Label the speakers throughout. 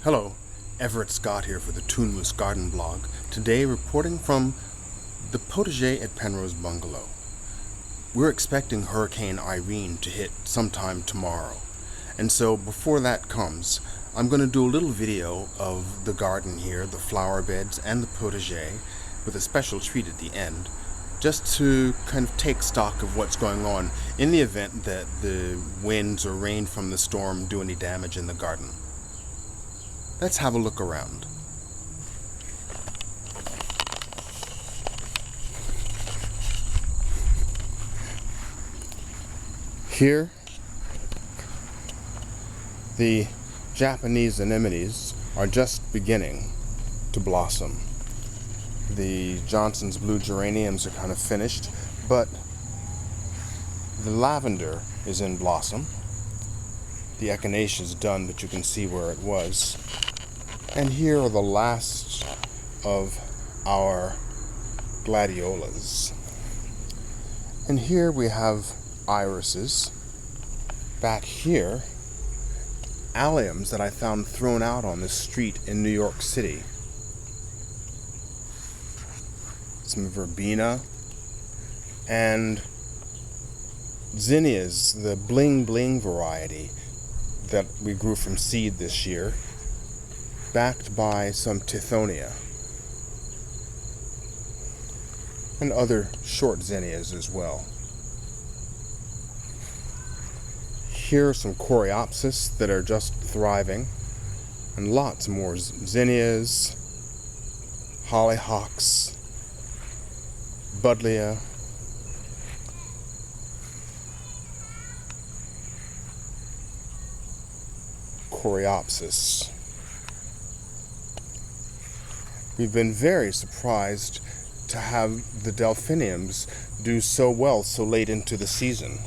Speaker 1: Hello, Everett Scott here for the Tuneless Garden blog. Today reporting from the potager at Penrose Bungalow. We're expecting Hurricane Irene to hit sometime tomorrow. And so before that comes, I'm going to do a little video of the garden here, the flower beds and the potager, with a special treat at the end, just to kind of take stock of what's going on in the event that the winds or rain from the storm do any damage in the garden. Let's have a look around. Here, the Japanese anemones are just beginning to blossom. The Johnson's blue geraniums are kind of finished, but the lavender is in blossom. The echinacea is done, but you can see where it was. And here are the last of our gladiolas. And here we have irises. Back here, alliums that I found thrown out on the street in New York City. Some verbena and zinnias, the bling bling variety that we grew from seed this year, backed by some tithonia and other short zinnias as well. Here are some coreopsis that are just thriving, and lots more zinnias, hollyhocks, buddleia, coreopsis. We've been very surprised to have the delphiniums do so well so late into the season.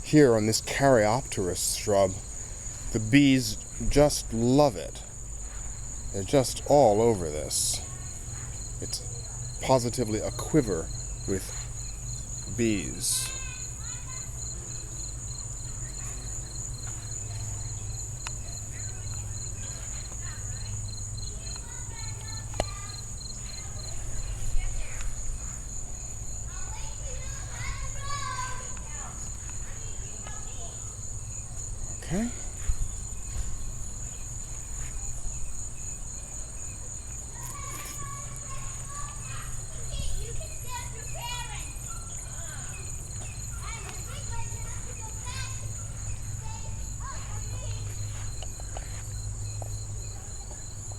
Speaker 1: Here on this Caryopteris shrub, the bees just love it. They're just all over this. It's positively a quiver with bees. Okay.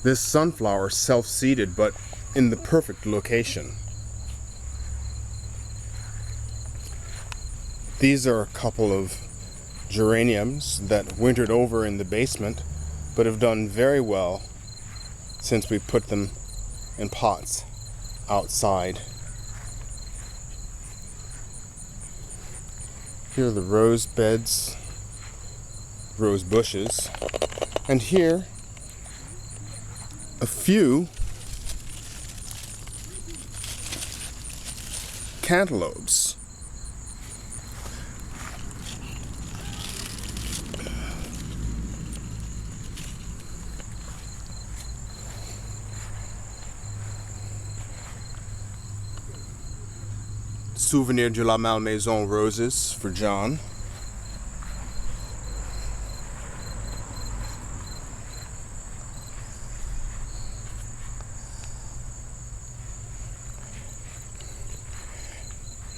Speaker 1: This sunflower self-seeded, but in the perfect location. These are a couple of geraniums that wintered over in the basement, but have done very well since we put them in pots outside. Here are the rose beds, rose bushes, and here a few cantaloupes. Souvenir de la Malmaison roses for John.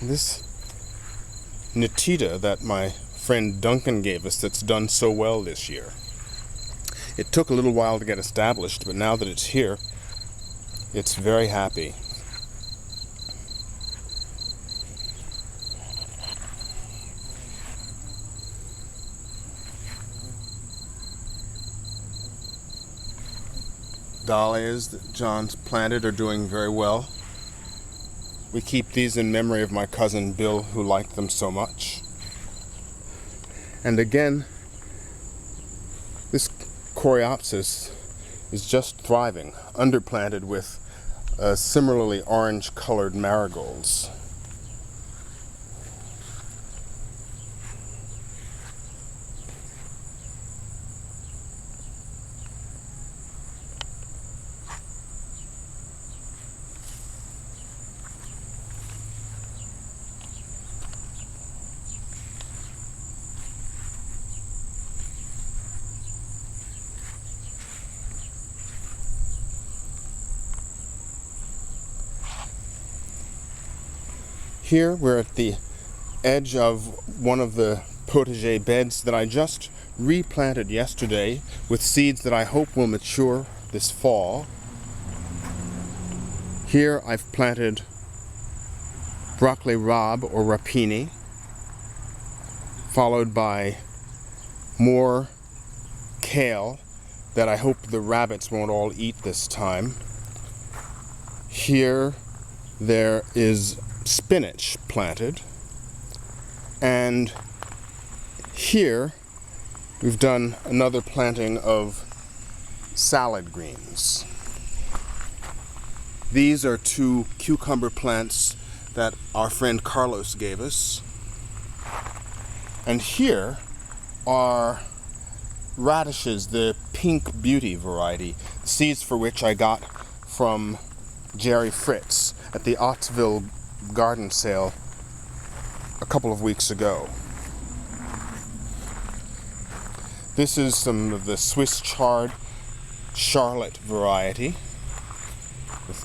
Speaker 1: This Natita that my friend Duncan gave us that's done so well this year. It took a little while to get established, but now that it's here, it's very happy. Dahlias that John's planted are doing very well. We keep these in memory of my cousin Bill, who liked them so much. And again, this coreopsis is just thriving, underplanted with similarly orange-colored marigolds. Here we're at the edge of one of the potager beds that I just replanted yesterday with seeds that I hope will mature this fall. Here I've planted broccoli rabe or rapini, followed by more kale that I hope the rabbits won't all eat this time. Here there is spinach planted, and here we've done another planting of salad greens. These are 2 cucumber plants that our friend Carlos gave us, and here are radishes, the pink beauty variety, seeds for which I got from Jerry Fritz at the Ottsville garden sale a couple of weeks ago. This is some of the Swiss chard Charlotte variety with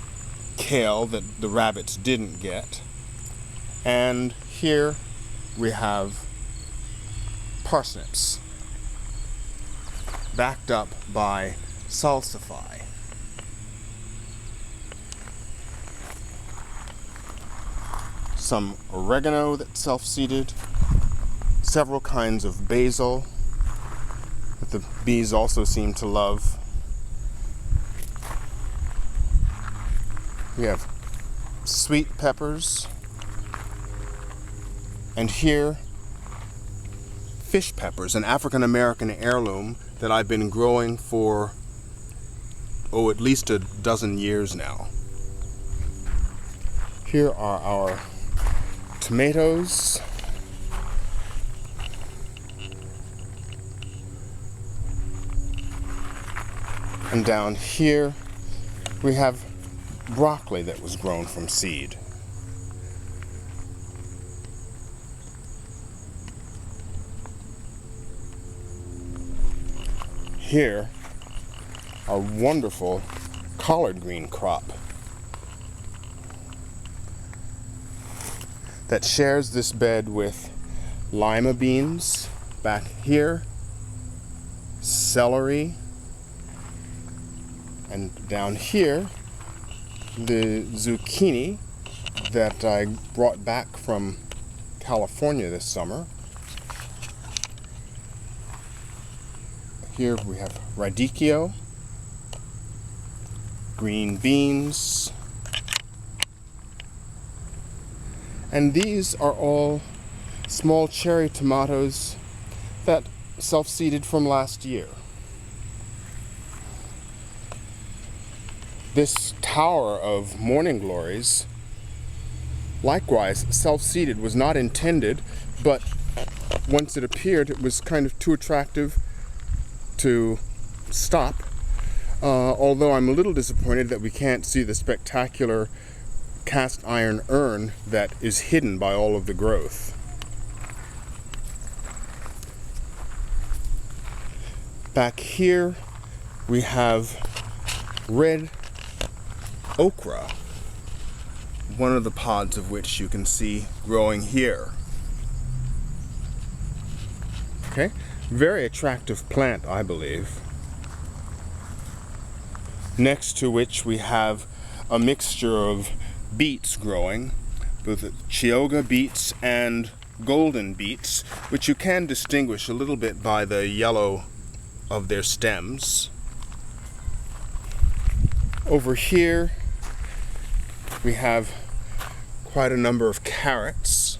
Speaker 1: kale that the rabbits didn't get. And here we have parsnips backed up by salsify. Some oregano that's self-seeded, several kinds of basil that the bees also seem to love. We have sweet peppers, and here fish peppers, an African American heirloom that I've been growing for at least a dozen years now. Here are our tomatoes, and down here we have broccoli that was grown from seed. Here a wonderful collard green crop that shares this bed with lima beans back here, celery, and down here the zucchini that I brought back from California this summer. Here we have radicchio, green beans, and these are all small cherry tomatoes that self-seeded from last year. This tower of morning glories, likewise self-seeded, was not intended, but once it appeared it was kind of too attractive to stop, although I'm a little disappointed that we can't see the spectacular cast iron urn that is hidden by all of the growth. Back here we have red okra, one of the pods of which you can see growing here. Okay, very attractive plant, I believe. Next to which we have a mixture of beets growing, both Chioggia beets and golden beets, which you can distinguish a little bit by the yellow of their stems. Over here we have quite a number of carrots,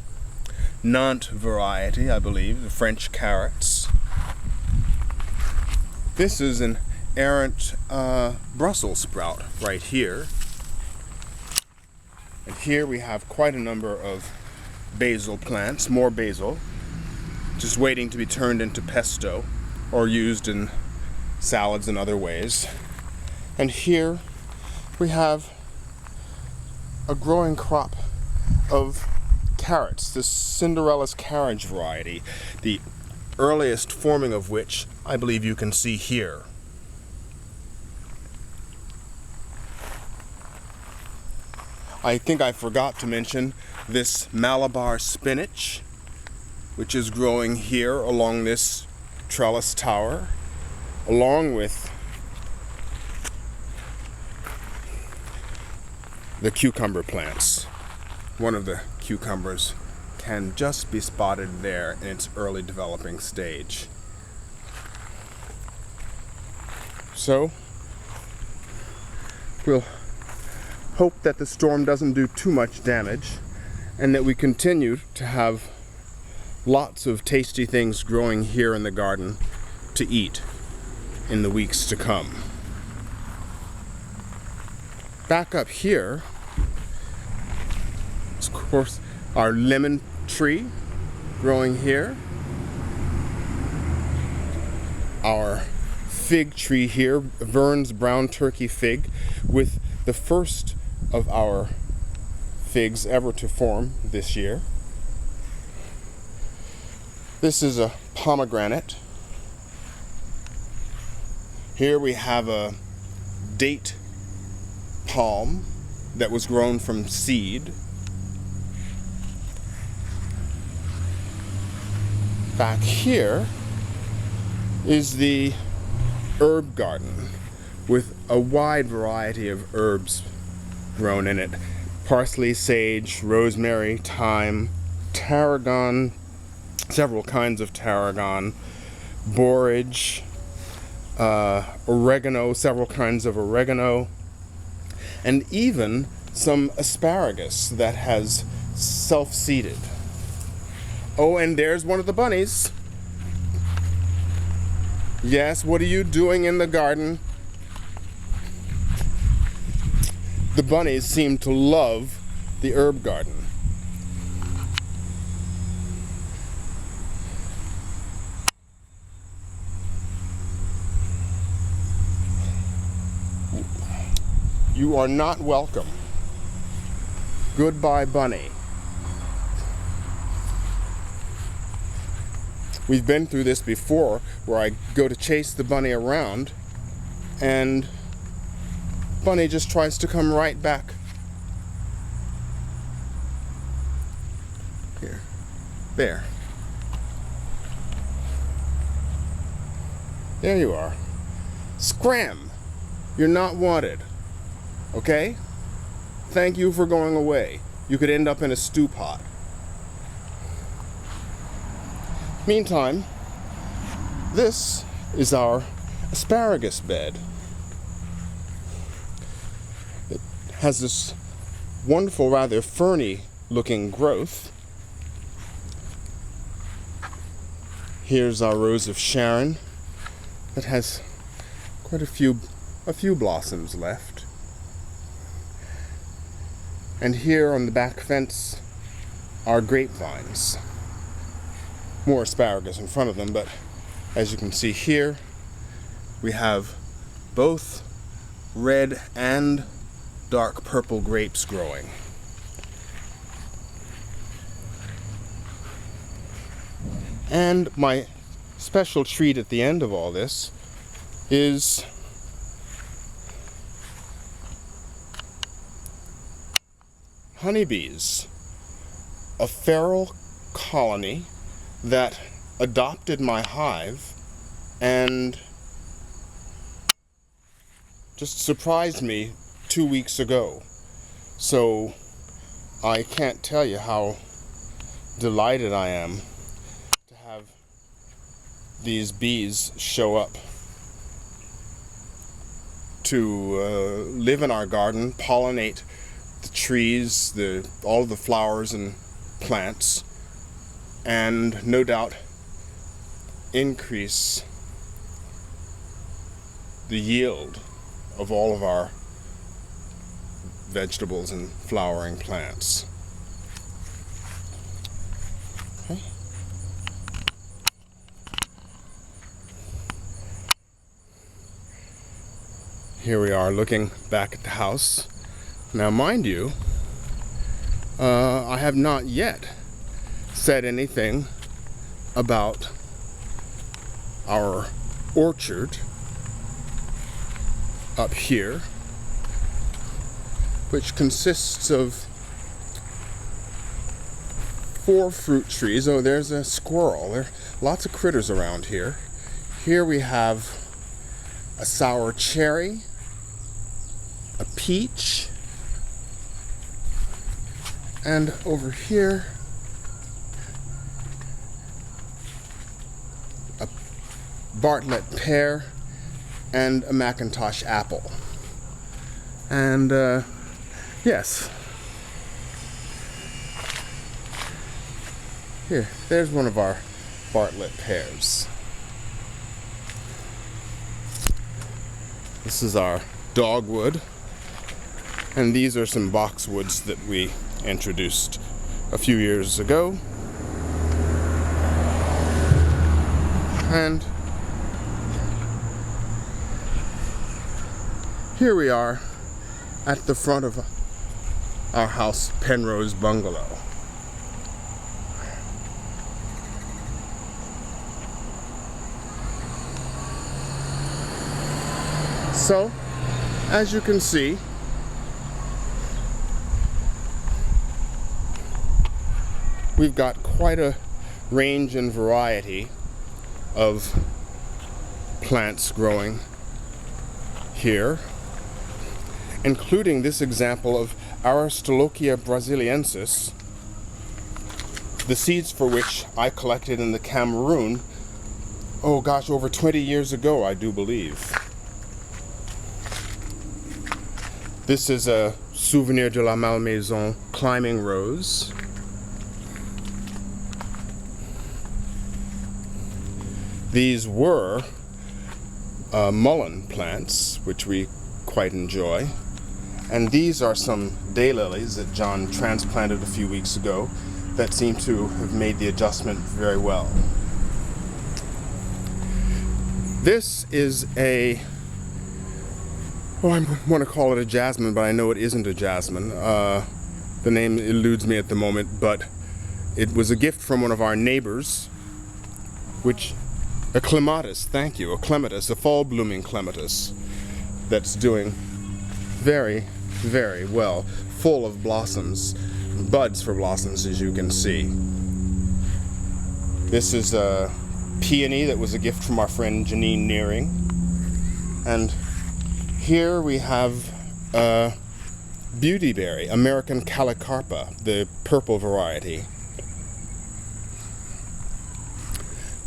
Speaker 1: Nantes variety, I believe, the French carrots. This is an errant Brussels sprout right here. And here we have quite a number of basil plants, more basil, just waiting to be turned into pesto or used in salads and other ways. And here we have a growing crop of carrots, this Cinderella's carriage variety, the earliest forming of which I believe you can see here. I think I forgot to mention this Malabar spinach, which is growing here along this trellis tower, along with the cucumber plants. One of the cucumbers can just be spotted there in its early developing stage. So, we'll hope that the storm doesn't do too much damage and that we continue to have lots of tasty things growing here in the garden to eat in the weeks to come. Back up here, of course, our lemon tree growing here. Our fig tree here, Vern's brown turkey fig, with the first of our figs ever to form this year. This is a pomegranate. Here we have a date palm that was grown from seed. Back here is the herb garden with a wide variety of herbs grown in it. Parsley, sage, rosemary, thyme, tarragon, several kinds of tarragon, borage, oregano, several kinds of oregano, and even some asparagus that has self-seeded. Oh, and there's one of the bunnies. Yes, what are you doing in the garden? The bunnies seem to love the herb garden. You are not welcome. Goodbye, bunny. We've been through this before, where I go to chase the bunny around, and bunny just tries to come right back. Here. There. There you are. Scram! You're not wanted. Okay? Thank you for going away. You could end up in a stew pot. Meantime, this is our asparagus bed. It has this wonderful, rather ferny looking growth. Here's our rose of Sharon that has quite a few blossoms left. And here on the back fence are grapevines. More asparagus in front of them, but as you can see here, we have both red and dark purple grapes growing. And my special treat at the end of all this is honeybees, a feral colony that adopted my hive and just surprised me 2 weeks ago. So I can't tell you how delighted I am to have these bees show up to live in our garden, pollinate the trees, all of the flowers and plants, and no doubt increase the yield of all of our vegetables and flowering plants. Okay. Here we are looking back at the house. Now, mind you, I have not yet said anything about our orchard up here, which consists of 4 fruit trees. Oh, there's a squirrel. There are lots of critters around here. Here we have a sour cherry, a peach, and over here a Bartlett pear and a Macintosh apple. And yes, here, there's one of our Bartlett pears. This is our dogwood, and these are some boxwoods that we introduced a few years ago. And here we are at the front of our house, Penrose Bungalow. So, as you can see, we've got quite a range and variety of plants growing here, including this example of Aristolochia brasiliensis, the seeds for which I collected in the Cameroon, oh gosh, over 20 years ago, I do believe. This is a Souvenir de la Malmaison climbing rose. These were mullein plants, which we quite enjoy. And these are some daylilies that John transplanted a few weeks ago that seem to have made the adjustment very well. This is I want to call it a jasmine, but I know it isn't a jasmine. The name eludes me at the moment, but it was a gift from one of our neighbors, a clematis, thank you, a clematis, a fall-blooming clematis that's doing very, very well, full of blossoms, buds for blossoms, as you can see. This is a peony that was a gift from our friend Janine Nearing. And here we have a beautyberry, American calicarpa, the purple variety.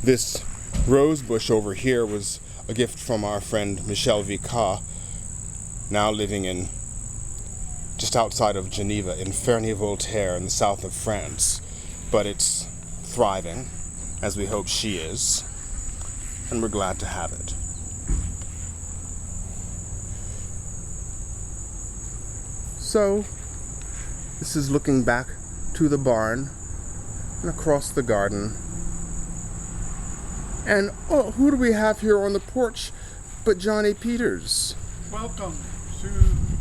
Speaker 1: This rose bush over here was a gift from our friend Michel Vicat, now living in just outside of Geneva in Ferney-Voltaire in the south of France. But it's thriving, as we hope she is, and we're glad to have it. So, this is looking back to the barn and across the garden. And, oh, who do we have here on the porch but Johnny Peters?
Speaker 2: Welcome to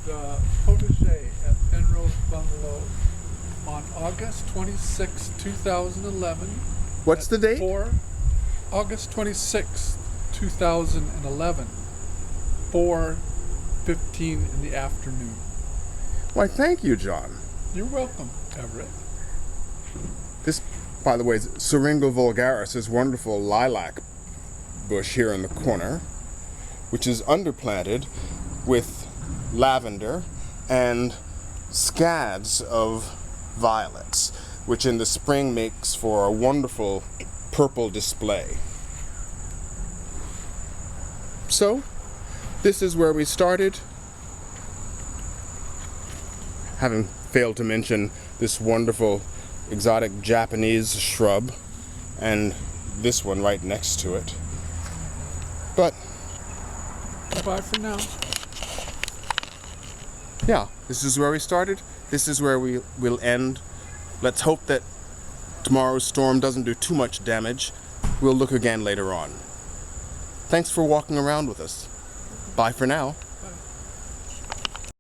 Speaker 2: the potager at Penrose Bungalow on August 26, 2011.
Speaker 1: What's the date?
Speaker 2: August 26, 2011, 4:15 in the afternoon.
Speaker 1: Why, thank you, John.
Speaker 2: You're welcome, Everett.
Speaker 1: This, by the way, is Syringa vulgaris, this wonderful lilac bush here in the corner, which is underplanted with lavender and scads of violets, which in the spring makes for a wonderful purple display. So, this is where we started, having failed to mention this wonderful exotic Japanese shrub and this one right next to it. But
Speaker 2: Bye for now.
Speaker 1: Yeah, this is where we started. This is where we will end. Let's hope that tomorrow's storm doesn't do too much damage. We'll look again later on. Thanks for walking around with us. Bye for now.